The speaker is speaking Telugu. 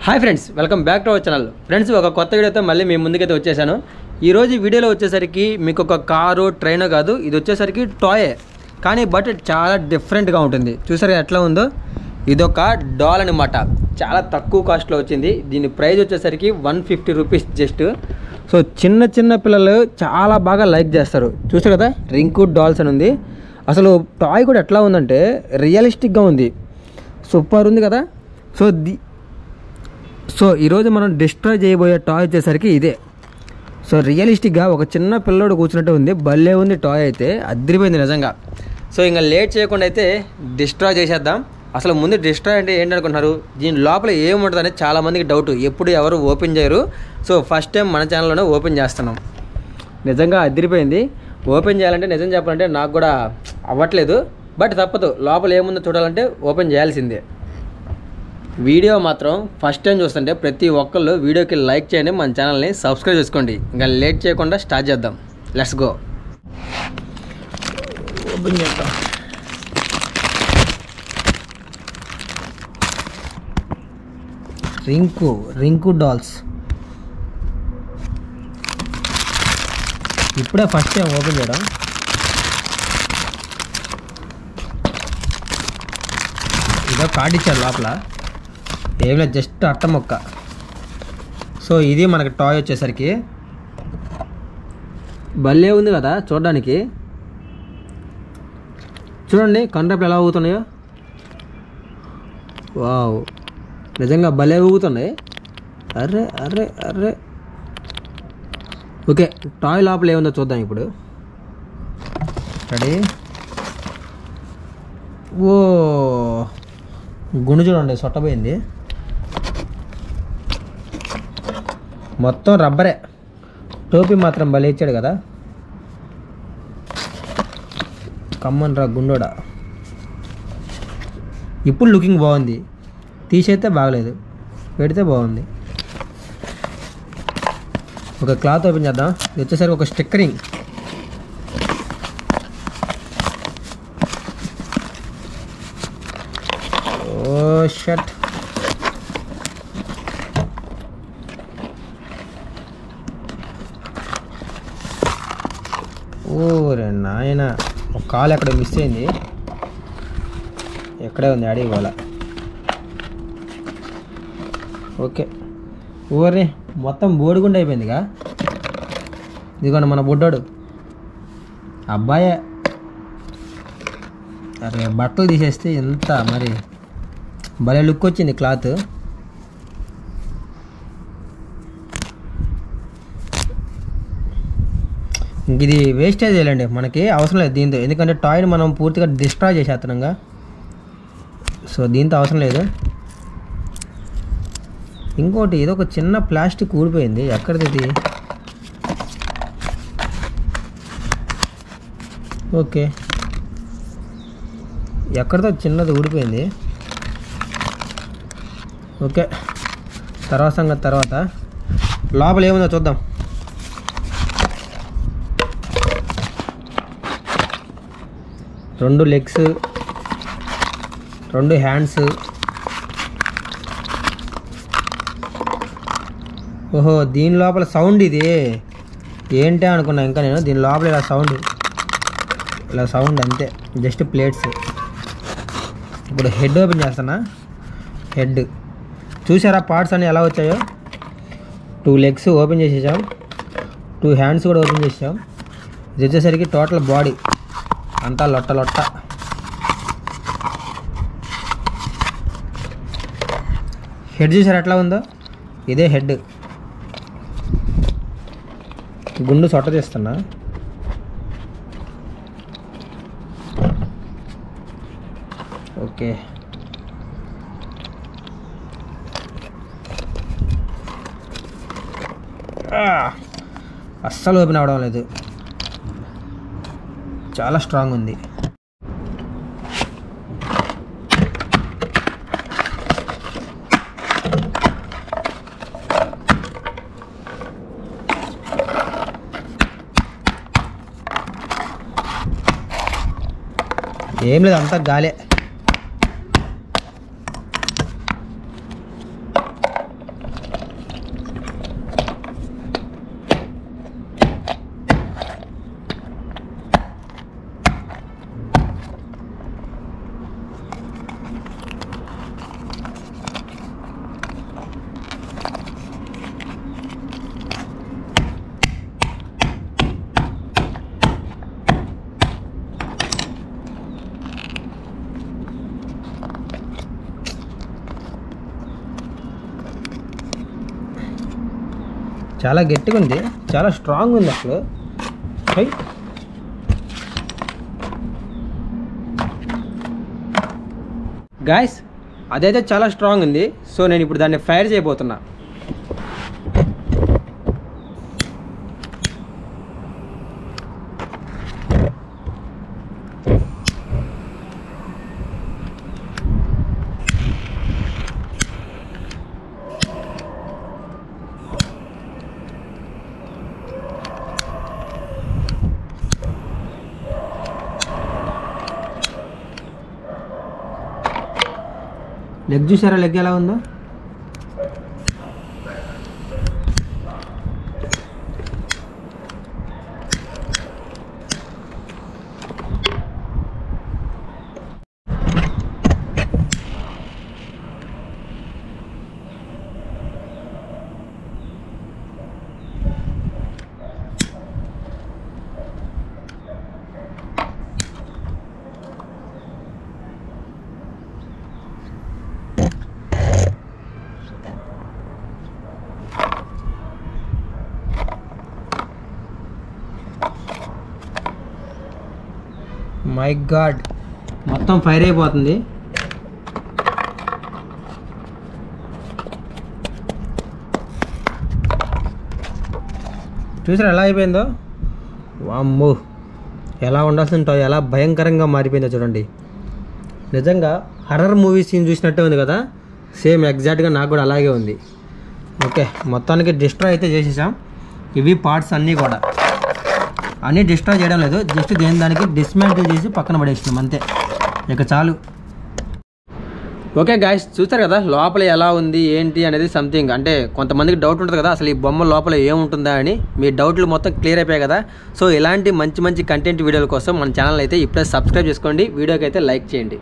Hi friends, welcome back to our channel. Friends, ఒక కొత్త వీడియోతో మళ్ళీ మీ ముందుకైతే వచ్చేసాను. ఈరోజు వీడియోలో వచ్చేసరికి మీకు ఒక కారు ట్రైన్ కాదు, ఇది వచ్చేసరికి టాయే, కానీ బట్ చాలా డిఫరెంట్గా ఉంటుంది. చూసారు ఎట్లా ఉందో. ఇదొక డాల్ అనమాట. చాలా తక్కువ కాస్ట్లో వచ్చింది. దీని ప్రైస్ వచ్చేసరికి 150 రూపీస్ జస్ట్. సో చిన్న చిన్న పిల్లలు చాలా బాగా లైక్ చేస్తారు. చూసారు కదా, రింకు డాల్స్ అని ఉంది. అసలు టాయ్ కూడా ఎట్లా ఉందంటే రియలిస్టిక్గా ఉంది, సూపర్ ఉంది కదా. సో ఈరోజు మనం డిస్ట్రాయ్ చేయబోయే టాయ్ వచ్చేసరికి ఇదే. సో రియలిస్టిక్గా ఒక చిన్న పిల్లోడు కూర్చున్నట్టు ఉంది, భలే ఉంది టాయ్ అయితే, అదిరిపోయింది నిజంగా. సో ఇంకా లేట్ చేయకుండా అయితే డిస్ట్రాయ్ చేసేద్దాం. అసలు ముందు డిస్ట్రాయ్ అంటే ఏంటనుకుంటున్నారు, దీని లోపల ఏముంటుంది అనేది చాలామందికి డౌట్, ఎప్పుడు ఎవరు ఓపెన్ చేయరు. సో ఫస్ట్ టైం మన ఛానల్లోనే ఓపెన్ చేస్తున్నాం. నిజంగా అదిరిపోయింది. ఓపెన్ చేయాలంటే నిజం చెప్పాలంటే నాకు కూడా అవ్వట్లేదు, బట్ తప్పదు, లోపల ఏముందో చూడాలంటే ఓపెన్ చేయాల్సిందే. వీడియో మాత్రం ఫస్ట్ టైం చూస్తుంటే ప్రతి ఒక్కళ్ళు వీడియోకి లైక్ చేయండి, మన ఛానల్ని సబ్స్క్రైబ్ చేసుకోండి. ఇంకా లేట్ చేయకుండా స్టార్ట్ చేద్దాం. Let's go. ఓపెన్ చేద్దాం. రింకు డాల్స్ ఇప్పుడే ఫస్ట్ టైం ఓపెన్ చేయడం. ఇదో కార్డు ఇచ్చారు లోపల, ఏం లేదు, జస్ట్ అట్ట మొక్క. సో ఇది మనకి టాయ్ వచ్చేసరికి భలే ఉంది కదా చూడడానికి. చూడండి కన్నురెప్పలు ఎలా ఊగుతున్నాయో, వావ్, నిజంగా భలే ఊగుతున్నాయి. అర్రే అర్రే అర్రే. ఓకే, టాయ్ లోపల ఏముందో చూద్దాం ఇప్పుడు. రెడీ. ఓ గుండు చూడండి, సొట్టపోయింది. మొత్తం రబ్బరే. టోపీ మాత్రం భలే ఇచ్చాడు కదా. కమ్మన్ రా గుండోడా. ఇప్పుడు లుకింగ్ బాగుంది, తీసైతే బాగలేదు, పెడితే బాగుంది. ఒక క్లాత్ ఓపెన్ చేద్దాం. ఇది వచ్చేసరికి ఒక స్టిక్కరింగ్. ఓ షట్. ఓరే నాయన, ఒక కాలు ఎక్కడ మిస్ అయింది, ఎక్కడే ఉంది, అడిగి పోల. ఓకే, ఊరి మొత్తం బోడిగుండ అయిపోయిందిగా. ఇదిగోండి మన బుడ్డోడు అబ్బాయే. అరే బట్టలు తీసేస్తే ఎంత మరి భలే లుక్ వచ్చింది క్లాత్. ఇంక ఇది వేస్టేజ్ చేయాలండి, మనకి అవసరం లేదు దీంతో, ఎందుకంటే టాయ్ని మనం పూర్తిగా డిస్ట్రాయ్ చేసేస్తున్నాంగా. సో దీంతో అవసరం లేదు. ఇంకోటి ఏదో ఒక చిన్న ప్లాస్టిక్ ఊడిపోయింది, ఎక్కడిది ఇది? ఓకే, ఎక్కడితో చిన్నది ఊడిపోయింది. ఓకే, తర్వాత సంగతి తర్వాత. లోపల ఏముందో చూద్దాం. రెండు లెగ్స్, రెండు హ్యాండ్స్. ఓహో, దీని లోపల సౌండ్ ఇది ఏంటి అనుకున్నా ఇంకా నేను. దీని లోపల ఇలా సౌండ్ అంతే, జస్ట్ ప్లేట్స్. ఇప్పుడు హెడ్ ఓపెన్ చేస్తున్నా. హెడ్ చూసారా పార్ట్స్ అన్నీ ఎలా వచ్చాయో. 2 లెగ్స్ ఓపెన్ చేసేసాం, 2 హ్యాండ్స్ కూడా ఓపెన్ చేసాం. ఇది వచ్చేసరికి టోటల్ బాడీ అంతా లొట్ట. హెడ్ చూసారా ఎట్లా ఉందో, ఇదే హెడ్. గుండు సొట్ట తీస్తున్నా. ఓకే, అస్సలు ఓపెన్ అవ్వడం లేదు, చాలా స్ట్రాంగ్ ఉంది. ఏం లేదు, అంతా గాలే. చాలా గట్టిగా ఉంది, చాలా స్ట్రాంగ్ ఉంది అసలు. గాయస్ అదైతే చాలా స్ట్రాంగ్ ఉంది. సో నేను ఇప్పుడు దాన్ని ఫైర్ చేయబోతున్నా. లెగ్ చూసారా, లెగ్ ఎలా ఉందో. మై గాడ్, మొత్తం ఫైర్ అయిపోతుంది. చూసారా ఎలా అయిపోయిందో. వామ్మో, ఎలా ఉండాల్సిన టాయ్ ఎలా భయంకరంగా మారిపోయిందో చూడండి. నిజంగా హర్రర్ మూవీ సీన్ చూసినట్టే ఉంది కదా, సేమ్ ఎగ్జాక్ట్గా నాకు కూడా అలాగే ఉంది. ఓకే, మొత్తానికి డిస్ట్రాయ్ అయితే చేసేసాం. ఇవి పార్ట్స్ అన్నీ కూడా అన్నీ డిస్ట్రాయ్ చేయడం లేదు, జస్ట్ దేని దానికి డిస్మాంటిల్ చేసి పక్కన పడేసినాం అంతే, ఇక చాలు. ఓకే గాయస్, చూస్తారు కదా లోపల ఎలా ఉంది ఏంటి అనేది. సంథింగ్ అంటే కొంతమందికి డౌట్ ఉంటుంది కదా, అసలు ఈ బొమ్మ లోపల ఏముంటుందా అని. మీ డౌట్లు మొత్తం క్లియర్ అయిపోయాయి కదా. సో ఇలాంటి మంచి మంచి కంటెంట్ వీడియోల కోసం మన ఛానల్ అయితే ఇప్పుడే సబ్స్క్రైబ్ చేసుకోండి, వీడియోకి అయితే లైక్ చేయండి.